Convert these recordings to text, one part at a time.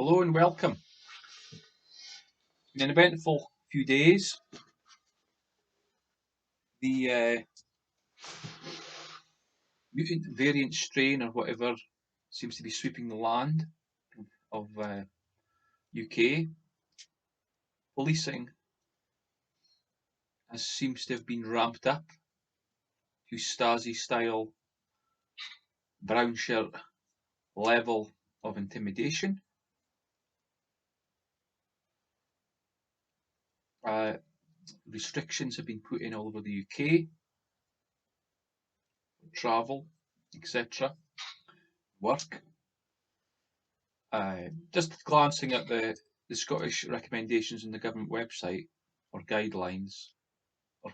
Hello and welcome. In an eventful few days, the mutant variant strain or whatever seems to be sweeping the land of UK. Policing seems to have been ramped up to Stasi-style brown shirt level of intimidation. Restrictions have been put in all over the UK, travel, etc., work. Just glancing at the Scottish recommendations on the government website, or guidelines, or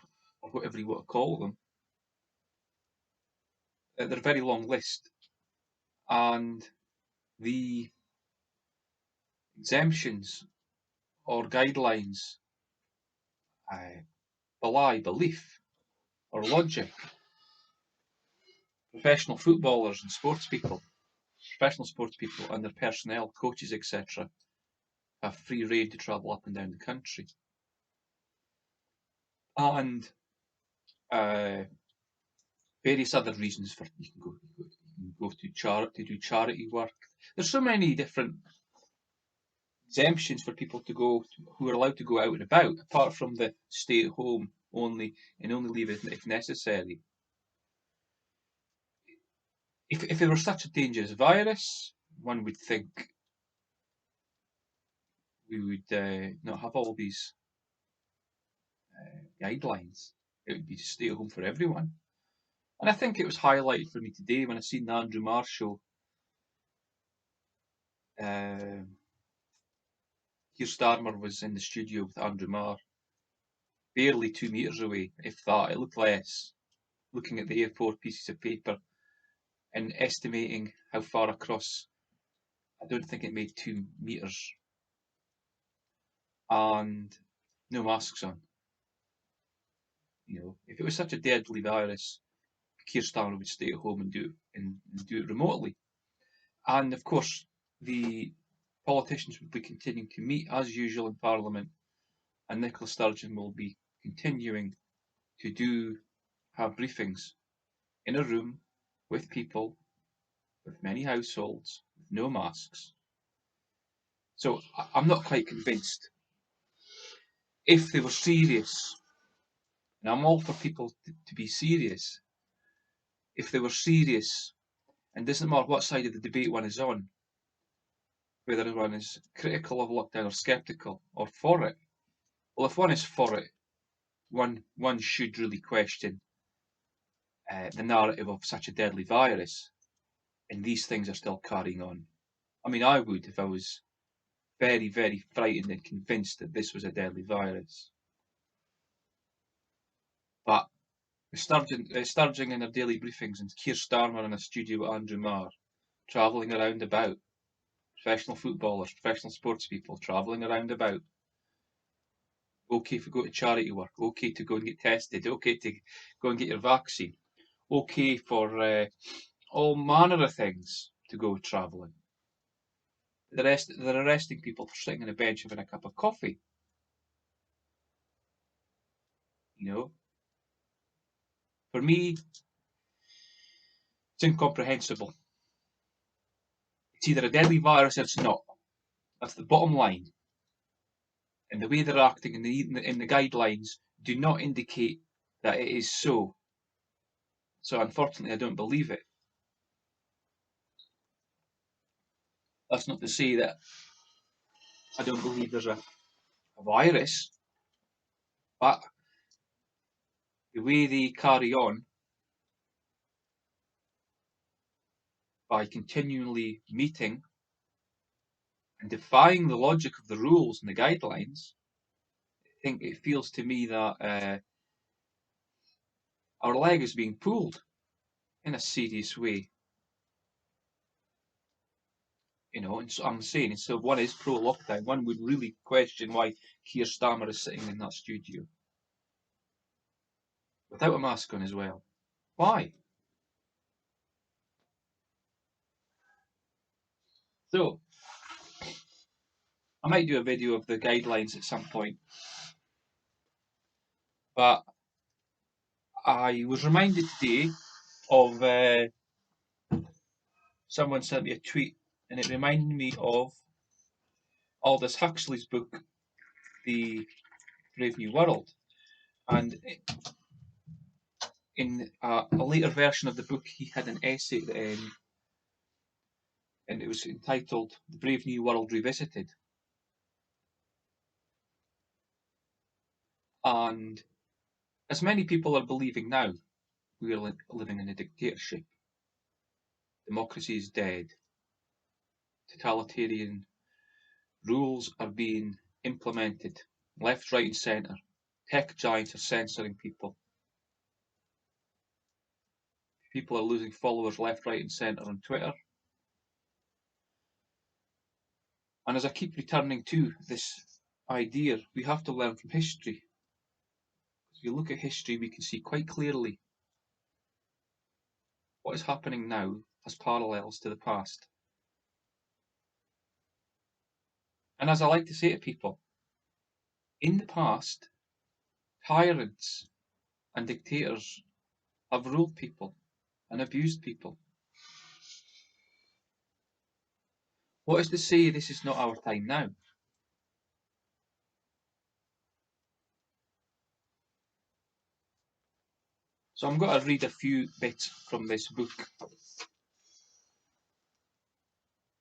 whatever you want to call them, they're a very long list, and the exemptions or guidelines belie belief or logic. Professional footballers and professional sports people and their personnel, coaches, etc., have free rein to travel up and down the country. And various other reasons for you can go to do charity work. There's so many different exemptions for people to go who are allowed to go out and about, apart from the stay at home only and only leave it if necessary. If it were such a dangerous virus, one would think we would not have all these guidelines. It would be to stay at home for everyone. And I think it was highlighted for me today when I seen the Andrew Marr show. Keir Starmer was in the studio with Andrew Marr, barely 2 metres away, if that. It looked less. Looking at the A4 pieces of paper and estimating how far across, I don't think it made 2 metres. And no masks on. You know, if it was such a deadly virus, Keir Starmer would stay at home and do it remotely. And of course, the politicians will be continuing to meet as usual in Parliament, and Nicola Sturgeon will be continuing to have briefings in a room with people, with many households, with no masks. So I'm not quite convinced. If they were serious, and I'm all for people to be serious, if they were serious, and doesn't matter what side of the debate one is on, whether one is critical of lockdown or sceptical or for it. Well, if one is for it, one should really question the narrative of such a deadly virus, and these things are still carrying on. I mean, I would if I was very, very frightened and convinced that this was a deadly virus. But Sturgeon in her daily briefings and Keir Starmer in a studio with Andrew Marr, travelling around about, professional footballers, professional sports people travelling around about, okay for go to charity work, okay to go and get tested, okay to go and get your vaccine, okay for all manner of things to go travelling. They're arresting people for sitting on a bench having a cup of coffee. You know, for me, it's incomprehensible. It's either a deadly virus or it's not. That's the bottom line. And the way they're acting in the guidelines do not indicate that it is so. So unfortunately, I don't believe it. That's not to say that I don't believe there's a virus, but the way they carry on by continually meeting and defying the logic of the rules and the guidelines, I think it feels to me that our leg is being pulled in a serious way. You know, and so I'm saying, so one is pro-lockdown. One would really question why Keir Starmer is sitting in that studio without a mask on as well. Why? So, I might do a video of the guidelines at some point. But I was reminded today of someone sent me a tweet, and it reminded me of Aldous Huxley's book, The Brave New World. And in a later version of the book, he had an essay at the end, and it was entitled The Brave New World Revisited. And as many people are believing now, we are living in a dictatorship. Democracy is dead. Totalitarian rules are being implemented left, right, and centre. Tech giants are censoring people. People are losing followers left, right, and centre on Twitter. And as I keep returning to this idea, we have to learn from history. If you look at history, we can see quite clearly what is happening now has parallels to the past. And as I like to say to people, in the past, tyrants and dictators have ruled people and abused people. What is to say this is not our time now? So I'm going to read a few bits from this book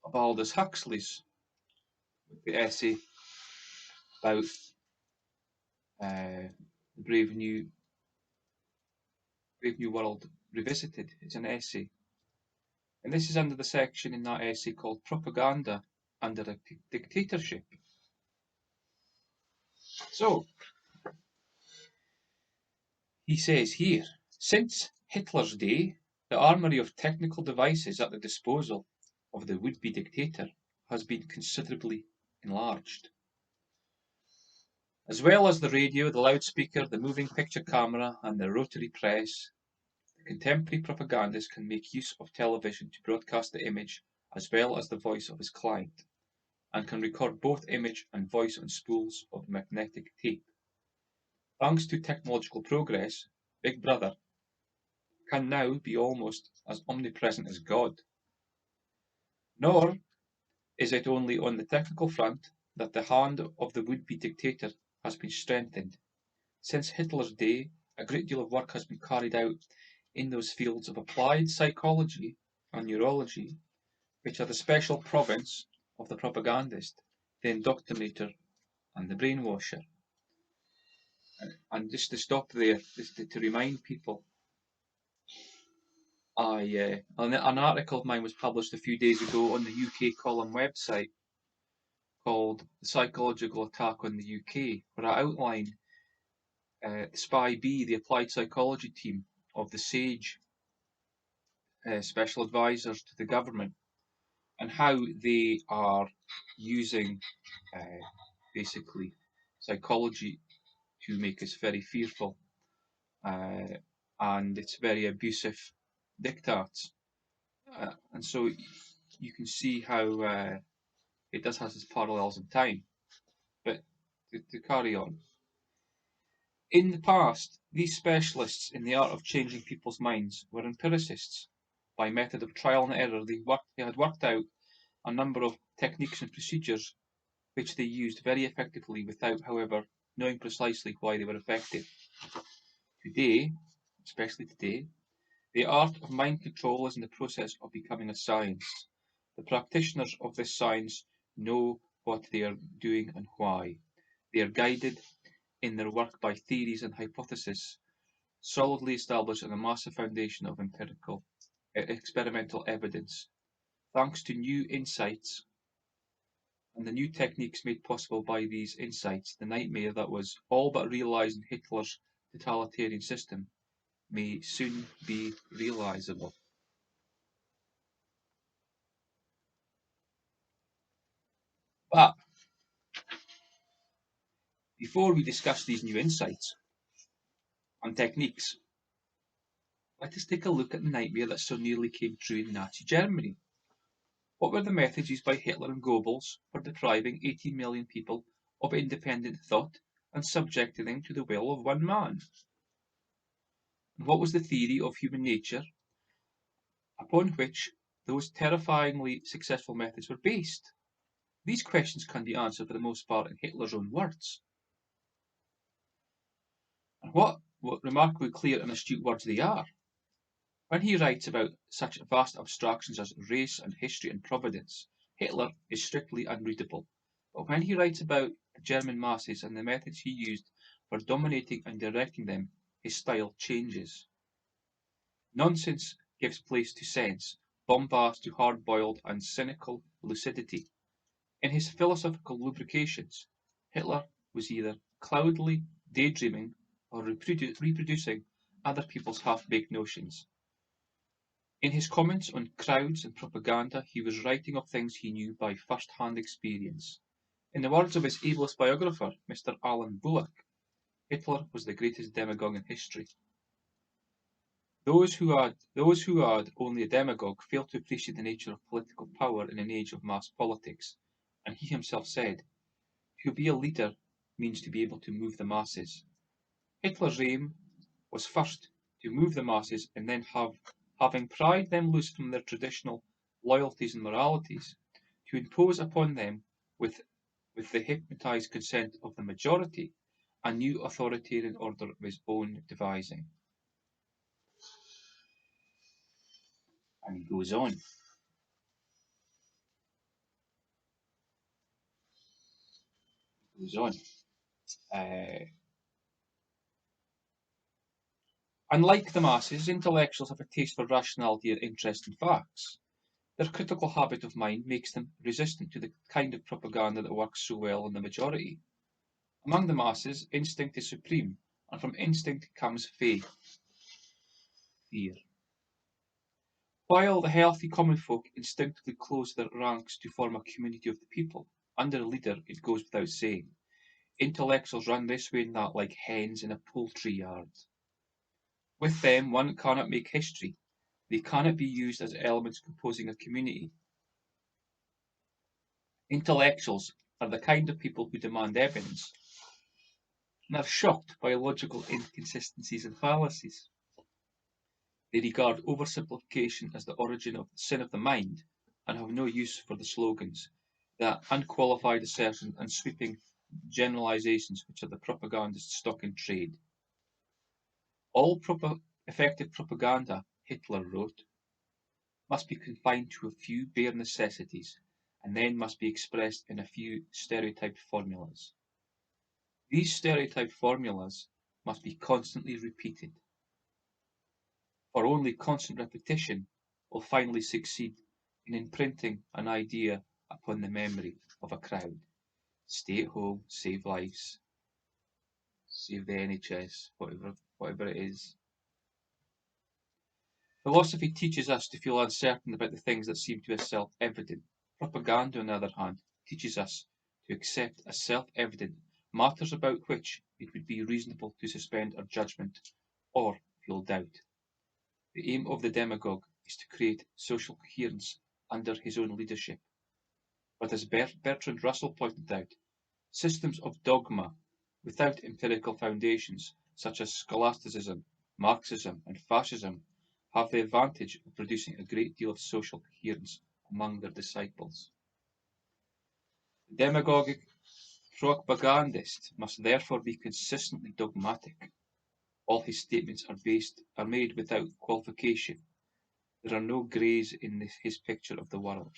of Aldous Huxley's, the essay about the Brave New World Revisited. It's an essay. And this is under the section in that essay called Propaganda Under a Dictatorship. So, he says here, since Hitler's day, the armoury of technical devices at the disposal of the would-be dictator has been considerably enlarged. As well as the radio, the loudspeaker, the moving picture camera, and the rotary press, the contemporary propagandist can make use of television to broadcast the image as well as the voice of his client, and can record both image and voice on spools of magnetic tape. Thanks to technological progress, Big Brother can now be almost as omnipresent as God. Nor is it only on the technical front that the hand of the would-be dictator has been strengthened. Since Hitler's day, a great deal of work has been carried out in those fields of applied psychology and neurology, which are the special province of the propagandist, the indoctrinator, and the brainwasher. And just to stop there, just to remind people, an article of mine was published a few days ago on the UK Column website called The Psychological Attack on the UK, where I outline SPY B, the applied psychology team of the SAGE special advisors to the government, and how they are using basically psychology to make us very fearful, and it's very abusive diktats. And so you can see how it does have its parallels in time. But to carry on, in the past, these specialists in the art of changing people's minds were empiricists. By method of trial and error, they had worked out a number of techniques and procedures which they used very effectively without, however, knowing precisely why they were effective. Today, especially today, the art of mind control is in the process of becoming a science. The practitioners of this science know what they are doing and why. They are guided in their work by theories and hypotheses, solidly established on a massive foundation of empirical, experimental evidence. Thanks to new insights and the new techniques made possible by these insights, the nightmare that was all but realised in Hitler's totalitarian system may soon be realisable. But before we discuss these new insights and techniques, let us take a look at the nightmare that so nearly came true in Nazi Germany. What were the methods used by Hitler and Goebbels for depriving 18 million people of independent thought and subjecting them to the will of one man? And what was the theory of human nature upon which those terrifyingly successful methods were based? These questions can be answered for the most part in Hitler's own words. And what remarkably clear and astute words they are. When he writes about such vast abstractions as race and history and providence, Hitler is strictly unreadable. But when he writes about German masses and the methods he used for dominating and directing them, his style changes. Nonsense gives place to sense, bombast to hard-boiled and cynical lucidity. In his philosophical lubrications, Hitler was either cloudily daydreaming or reproducing other people's half-baked notions. In his comments on crowds and propaganda, he was writing of things he knew by first-hand experience. In the words of his ablest biographer, Mr. Alan Bullock, Hitler was the greatest demagogue in history. Those who are only a demagogue fail to appreciate the nature of political power in an age of mass politics, and he himself said, "To be a leader means to be able to move the masses." Hitler's aim was first to move the masses and then having pried them loose from their traditional loyalties and moralities, to impose upon them, with the hypnotized consent of the majority, a new authoritarian order of his own devising. And he goes on. Unlike the masses, intellectuals have a taste for rationality and interest in facts. Their critical habit of mind makes them resistant to the kind of propaganda that works so well in the majority. Among the masses, instinct is supreme, and from instinct comes faith, fear. While the healthy common folk instinctively close their ranks to form a community of the people, under a leader, it goes without saying, intellectuals run this way and that like hens in a poultry yard. With them, one cannot make history. They cannot be used as elements composing a community. Intellectuals are the kind of people who demand evidence and are shocked by logical inconsistencies and fallacies. They regard oversimplification as the origin of the sin of the mind and have no use for the slogans, the unqualified assertions and sweeping generalizations which are the propagandist's stock in trade. All effective propaganda, Hitler wrote, must be confined to a few bare necessities and then must be expressed in a few stereotyped formulas. These stereotyped formulas must be constantly repeated, for only constant repetition will finally succeed in imprinting an idea upon the memory of a crowd. Stay at home, save lives, save the NHS, whatever it is. Philosophy teaches us to feel uncertain about the things that seem to us self-evident. Propaganda, on the other hand, teaches us to accept as self-evident matters about which it would be reasonable to suspend our judgment or feel doubt. The aim of the demagogue is to create social coherence under his own leadership. But as Bertrand Russell pointed out, systems of dogma without empirical foundations, such as scholasticism, Marxism, and fascism, have the advantage of producing a great deal of social coherence among their disciples. The demagogic propagandist must therefore be consistently dogmatic. All his statements are made without qualification. There are no greys in his picture of the world.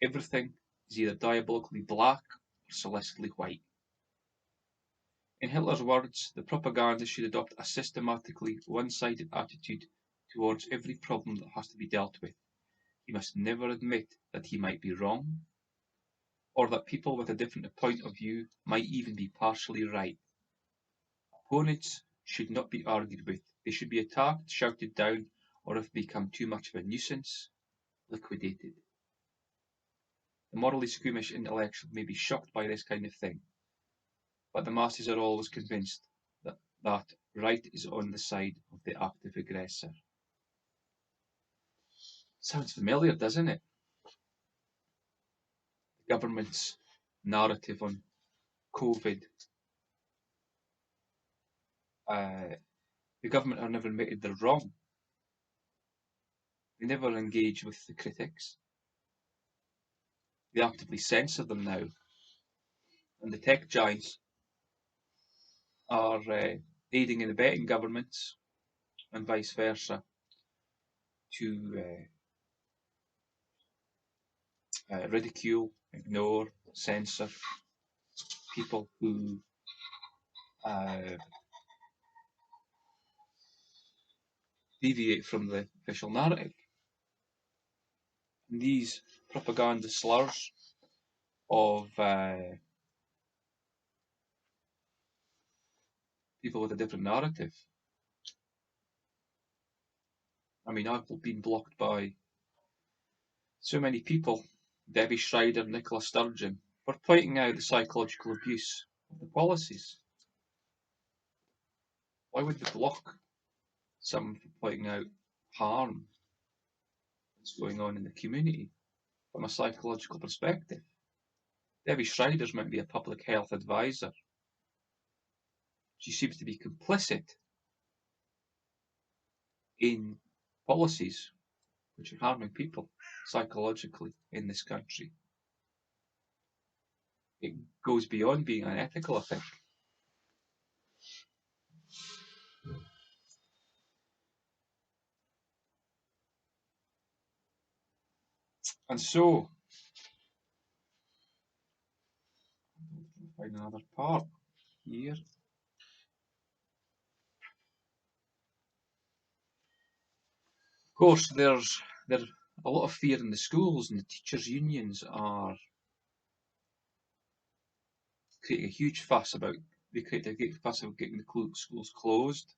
Everything is either diabolically black or celestially white. In Hitler's words, the propagandist should adopt a systematically one-sided attitude towards every problem that has to be dealt with. He must never admit that he might be wrong, or that people with a different point of view might even be partially right. Opponents should not be argued with. They should be attacked, shouted down, or if they become too much of a nuisance, liquidated. The morally squeamish intellectual may be shocked by this kind of thing, but the masses are always convinced that right is on the side of the active aggressor. Sounds familiar, doesn't it? government's narrative on COVID. The government are never admitted they're wrong. They never engage with the critics. They actively censor them now. And the tech giants are aiding and abetting governments and vice versa to ridicule, ignore, censor people who deviate from the official narrative. And these propaganda slurs of people with a different narrative. I mean, I've been blocked by so many people, Debbie Schreider, Nicola Sturgeon, for pointing out the psychological abuse of the policies. Why would they block someone for pointing out harm that's going on in the community from a psychological perspective? Debbie Schreider's meant to be a public health advisor. She seems to be complicit in policies which are harming people psychologically in this country. It goes beyond being unethical, I think. And so, find another part here. Of course, there's a lot of fear in the schools, and the teachers' unions are creating a huge fuss about getting the schools closed,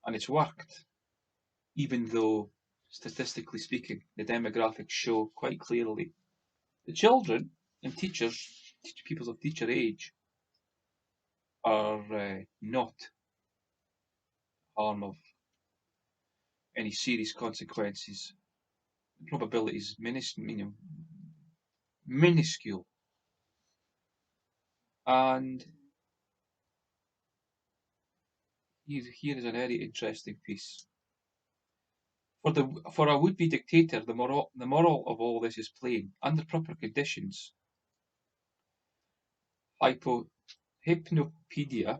and it's worked, even though statistically speaking, the demographics show quite clearly the children and teachers, people of teacher age, are not harm of any serious consequences. The probability is minuscule. And here is a very interesting piece. For a would-be dictator, the moral of all this is plain. Under proper conditions, hypnopedia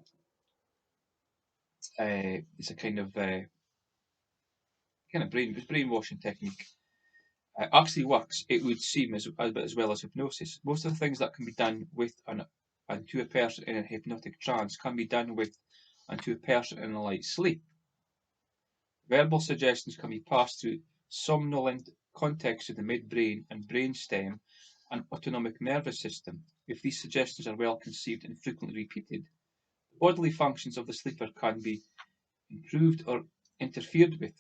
is a kind of brainwashing technique. Actually works, it would seem, as well as hypnosis. Most of the things that can be done with and to a person in a hypnotic trance can be done with and to a person in a light sleep. Verbal suggestions can be passed through somnolent context of the midbrain and brainstem and autonomic nervous system. If these suggestions are well conceived and frequently repeated, the bodily functions of the sleeper can be improved or interfered with.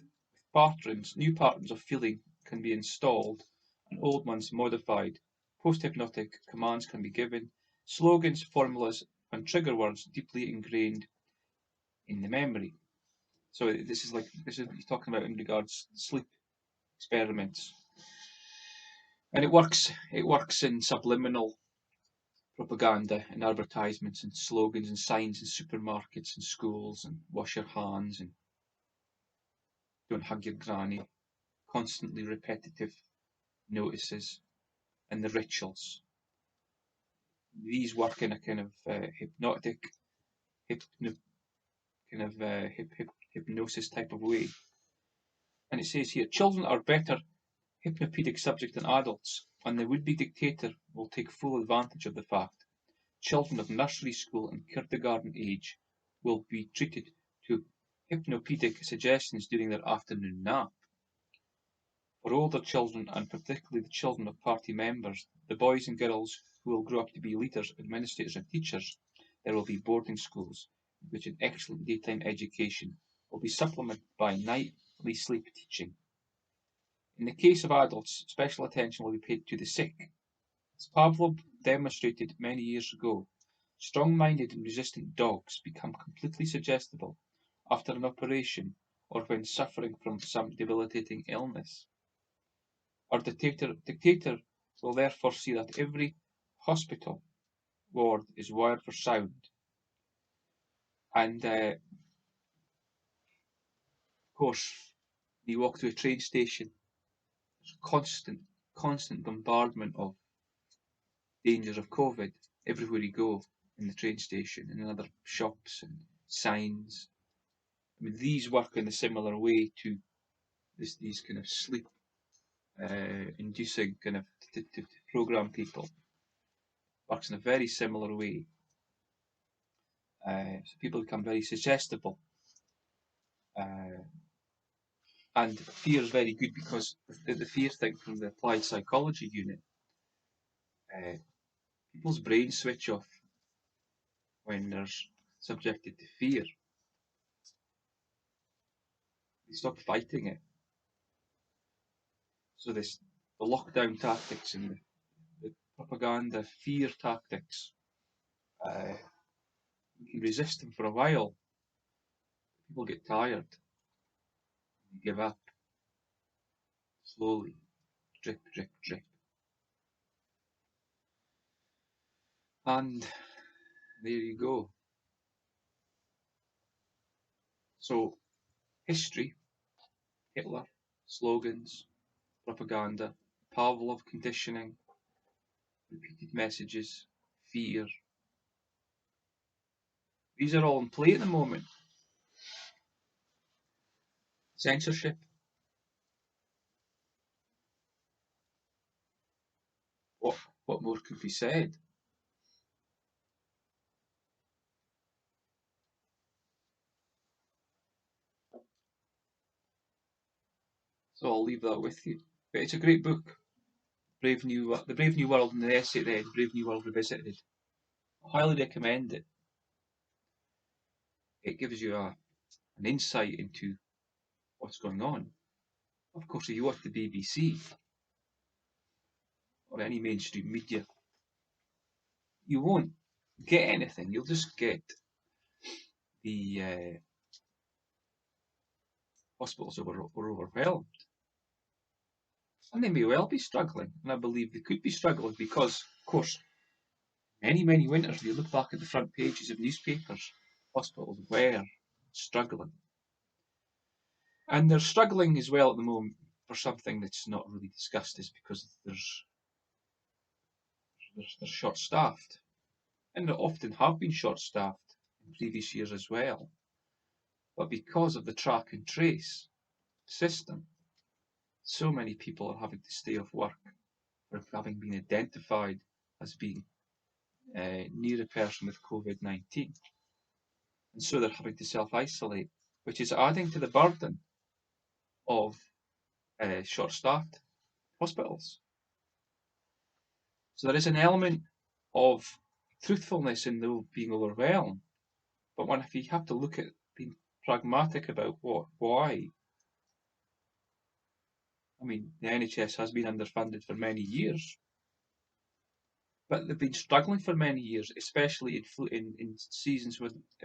New patterns of feeling can be installed and old ones modified. Post-hypnotic commands can be given. Slogans, formulas, and trigger words deeply ingrained in the memory. So this is he's talking about in regards to sleep experiments. And it works in subliminal propaganda and advertisements and slogans and signs in supermarkets and schools and wash your hands and don't hug your granny. Constantly repetitive notices and the rituals. These work in a kind of hypnotic, hypnosis type of way. And it says here, children are better hypnopedic subject than adults, and the would-be dictator will take full advantage of the fact. Children of nursery school and kindergarten age will be treated to hypnopedic suggestions during their afternoon nap. For older children, and particularly the children of party members, the boys and girls who will grow up to be leaders, administrators and teachers, there will be boarding schools, in which an excellent daytime education will be supplemented by nightly sleep teaching. In the case of adults, special attention will be paid to the sick. As Pavlov demonstrated many years ago, strong-minded and resistant dogs become completely suggestible after an operation or when suffering from some debilitating illness. Our dictator will therefore see that every hospital ward is wired for sound. And of course, when you walk to a train station, there's constant bombardment of dangers of COVID everywhere you go, in the train station and in other shops and signs. I mean, these work in a similar way to these kind of sleep inducing kind of to program people. Works in a very similar way. So people become very suggestible. And fear is very good because the fear thing from the applied psychology unit, people's brains switch off when they're subjected to fear. They stop fighting it. So the lockdown tactics and the propaganda, fear tactics, you can resist them for a while. People get tired, they give up, slowly, drip, drip, drip. And there you go. So, history, Hitler, slogans, propaganda, Pavlov conditioning, repeated messages, fear. These are all in play at the moment. Censorship. What more could be said? So I'll leave that with you. But it's a great book. The Brave New World, and the essay at the end, Brave New World Revisited. I highly recommend it. It gives you an insight into what's going on. Of course, if you watch the BBC or any mainstream media, you won't get anything. You'll just get the hospitals were overwhelmed. And they may well be struggling, and I believe they could be struggling because, of course, many winters, if you look back at the front pages of newspapers, hospitals were struggling. And they're struggling as well at the moment for something that's not really discussed, is because they're short-staffed. And they often have been short-staffed in previous years as well. But because of the track and trace system, so many people are having to stay off work for having been identified as being near a person with COVID-19. And so they're having to self-isolate, which is adding to the burden of short-staffed hospitals. So there is an element of truthfulness in the being overwhelmed, but if you have to look at being pragmatic about why. I mean, the NHS has been underfunded for many years, but they've been struggling for many years, especially in seasons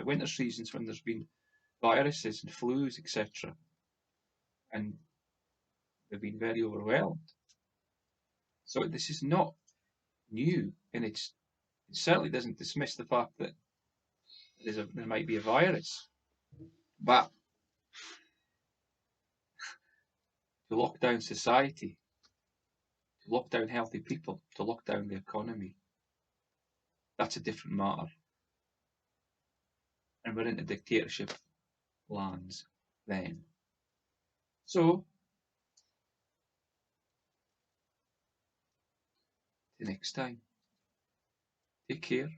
winter seasons when there's been viruses and flus, etc. And they've been very overwhelmed. So this is not new, and it certainly doesn't dismiss the fact that there might be a virus. But to lock down society, to lock down healthy people, to lock down the economy, that's a different matter. And we're into dictatorship lands then. So, till next time, take care.